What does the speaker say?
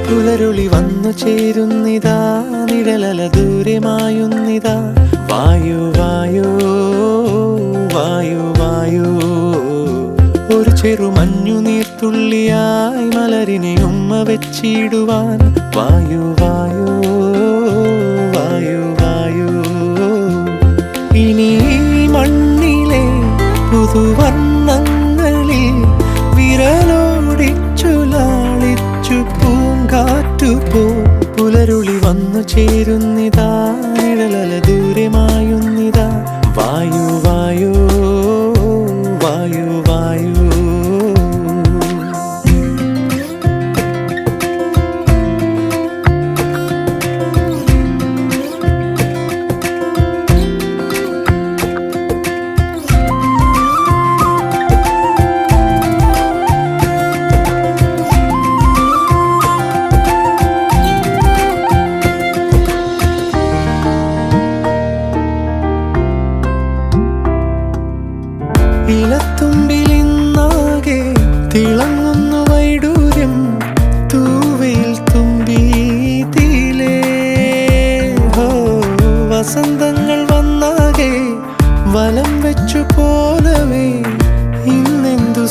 പുലരുളി വന്നു ചേരുന്നിതാ, നിഴലല ദൂരെ മായുന്നിതാ. വായു വായു വായു വായു, ഒരു ചെറു മഞ്ഞു നീർത്തുള്ളിയായി മലരിനെ ഉമ്മ വെച്ചിടുവാൻ. വായു വായു വായു വായു, ഇനി മണ്ണിലെ പുതുവർണ്ണങ്ങളിൽ വിരലോടിച്ചു ലാളിച്ചു പൂങ്കാറ്റുപോ. പുലരുളി വന്നു ചേരുന്നിതാ, നിഴലല ദൂരെ മായുന്നിതാ. വായു വായു വായു വായു. ഇലത്തുമ്പിലിന്നാകെ തിളങ്ങുന്നു വൈഡൂര്യം, തൂവയിൽ തുമ്പി തീലേ. ഹോ, വസന്തങ്ങൾ വന്നാകെ വലം വെച്ചു പോലവേ ഇന്നെന്തു